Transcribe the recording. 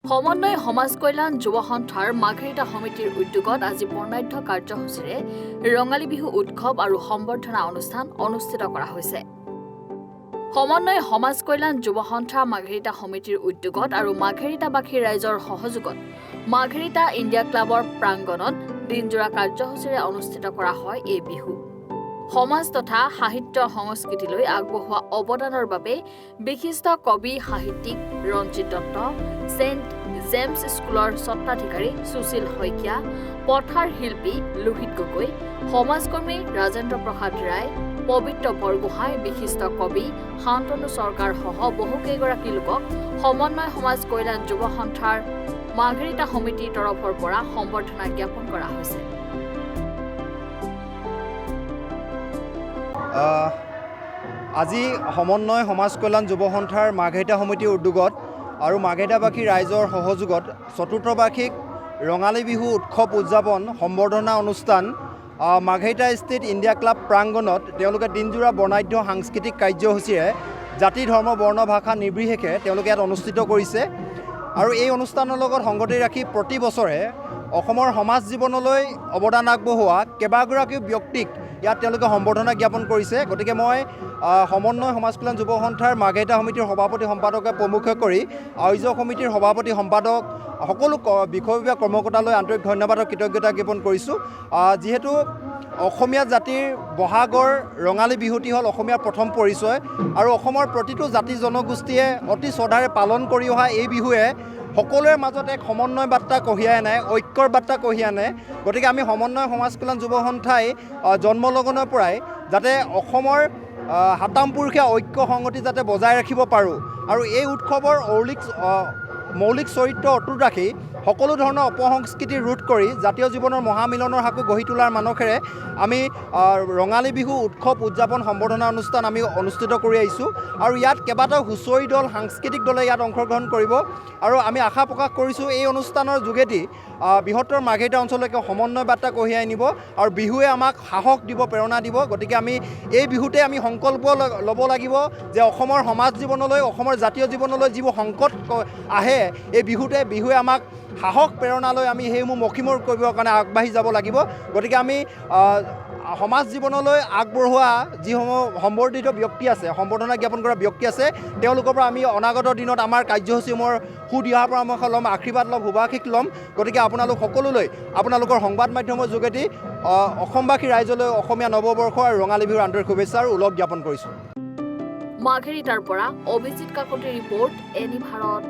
সমন্বয় সমাজ কল্যাণ যুৱ সন্থাৰ মাঘেৰিটা সমিতিৰ উদ্যোগত আজি বৰ্ণাঢ্য কাৰ্যসূচীৰে ৰঙালী বিহু উৎসৱ আৰু সম্বৰ্ধনা অনুষ্ঠান অনুষ্ঠিত কৰা হৈছে। সমন্বয় সমাজ কল্যাণ যুৱ সন্থা মাঘেৰিটা সমিতিৰ উদ্যোগত আৰু মাঘেৰিটাবাসী ৰাইজৰ সহযোগত মাঘেৰিটা ইণ্ডিয়া ক্লাবৰ প্ৰাংগণত দিনজোৰা কাৰ্যসূচীৰে অনুষ্ঠিত কৰা হয় এই বিহু। সমাজ তথা সাহিত্য সংস্কৃতিলৈ আগবঢ়োৱা অৱদানৰ বাবে বিশিষ্ট কবি সাহিত্যিক ৰঞ্জিত দত্ত, সেন্ট জেমছ স্কুলৰ স্বত্বাধিকাৰী সুশীল শইকীয়া, পথাৰ শিল্পী লোহিত গগৈ, সমাজকৰ্মী ৰাজেন্দ্ৰ প্ৰসাদ ৰায়, পবিত্ৰ বৰগোহাঁই, বিশিষ্ট কবি শান্তনু চৰকাৰ সহ বহুকেইগৰাকী লোকক সমন্বয় সমাজ কল্যাণ যুৱ সন্থাৰ মাঘেৰিটা সমিতিৰ তৰফৰ পৰা সম্বৰ্ধনা জ্ঞাপন কৰা হৈছে। আজি সমন্বয় সমাজ কল্যাণ যুৱ সন্থাৰ মাঘেৰিটা সমিতিৰ উদ্যোগত আৰু মাঘেৰিটাবাসী ৰাইজৰ সহযোগত চতুৰ্থ বাৰ্ষিক ৰঙালী বিহু উৎসৱ উদযাপন সম্বৰ্ধনা অনুষ্ঠান মাঘেৰিটা স্থিত ইণ্ডিয়া ক্লাব প্ৰাংগণত তেওঁলোকে দিনজোৰা বৰ্ণাঢ্য সাংস্কৃতিক কাৰ্যসূচীৰে জাতি ধৰ্ম বৰ্ণ ভাষা নিৰ্বিশেষে তেওঁলোকে ইয়াত অনুষ্ঠিত কৰিছে। আৰু এই অনুষ্ঠানৰ লগত সংগতি ৰাখি প্ৰতি বছৰে অসমৰ সমাজ জীৱনলৈ অৱদান আগবঢ়োৱা কেইবাগৰাকীও ব্যক্তিক ইয়াত তেওঁলোকে সম্বৰ্ধনা জ্ঞাপন কৰিছে। গতিকে মই সমন্বয় সমাজ কল্যাণ যুৱ সন্থাৰ মাঘেৰিটা সমিতিৰ সভাপতি সম্পাদকে প্ৰমুখ্য কৰি আয়োজক সমিতিৰ সভাপতি সম্পাদক সকলো বিষয়ববীয়া কৰ্মকৰ্তালৈ আন্তৰিক ধন্যবাদ আৰু কৃতজ্ঞতা জ্ঞাপন কৰিছোঁ। যিহেতু অসমীয়া জাতিৰ বহাগৰ ৰঙালী বিহুটি হ'ল অসমীয়াৰ প্ৰথম পৰিচয় আৰু অসমৰ প্ৰতিটো জাতি জনগোষ্ঠীয়ে অতি শ্ৰদ্ধাৰে পালন কৰি অহা এই বিহুৱে সকলোৰে মাজত এক সমন্বয় বাৰ্তা কঢ়িয়াই আনে, ঐক্যৰ বাৰ্তা কঢ়িয়াই আনে। গতিকে আমি সমন্বয় সমাজ কল্যাণ যুৱ সন্থাই জন্মলগ্নৰ পৰাই যাতে অসমৰ হাতামপুৰুষীয়া ঐক্য সংগতি যাতে বজাই ৰাখিব পাৰোঁ আৰু এই উৎসৱৰ মৌলিক চৰিত্ৰ অটুট ৰাখি সকলো ধৰণৰ অপসংস্কৃতি ৰোধ কৰি জাতীয় জীৱনৰ মহামিলনৰ সাঁকো গঢ়ি তোলাৰ মানসেৰে আমি ৰঙালী বিহু উৎসৱ উদযাপন সম্বৰ্ধনা অনুষ্ঠান আমি অনুষ্ঠিত কৰি আহিছোঁ। আৰু ইয়াত কেইবাটাও হুঁচৰি দল, সাংস্কৃতিক দলে ইয়াত অংশগ্ৰহণ কৰিব আৰু আমি আশা প্ৰকাশ কৰিছোঁ এই অনুষ্ঠানৰ যোগেদি বৃহত্তৰ মাঘেৰিটা অঞ্চললৈকে সমন্বয় বাৰ্তা কঢ়িয়াই নিব আৰু বিহুৱে আমাক সাহস দিব, প্ৰেৰণা দিব। গতিকে আমি এই বিহুতে আমি সংকল্প ল'ব লাগিব যে অসমৰ সমাজ জীৱনলৈ, অসমৰ জাতীয় জীৱনলৈ যিবোৰ সংকট আহে এই বিহুৱে আমাক সাহস প্ৰেৰণালৈ আমি সেইসমূহ মষিমূৰ কৰিবৰ কাৰণে আগবাঢ়ি যাব লাগিব। গতিকে আমি সমাজ জীৱনলৈ আগবঢ়োৱা যিসমূহ সম্বৰ্ধিত ব্যক্তি আছে, সম্বৰ্ধনা জ্ঞাপন কৰা ব্যক্তি আছে, তেওঁলোকৰ পৰা আমি অনাগত দিনত আমাৰ কাৰ্যসূচীসমূহৰ সুদিহা পৰামৰ্শ ল'ম, আশীৰ্বাদ ল'ম, শুভাশীষ ল'ম। গতিকে আপোনালোক সকলোলৈ আপোনালোকৰ সংবাদ মাধ্যমৰ যোগেদি অসমবাসী ৰাইজলৈ অসমীয়া নৱবৰ্ষ আৰু ৰঙালী বিহুৰ আন্তৰিক শুভেচ্ছা আৰু ওলগ জ্ঞাপন কৰিছোঁ। মাঘেৰিটাৰ পৰা অভিজিত কাকতিৰ ৰিপৰ্ট, এনি ভাৰত।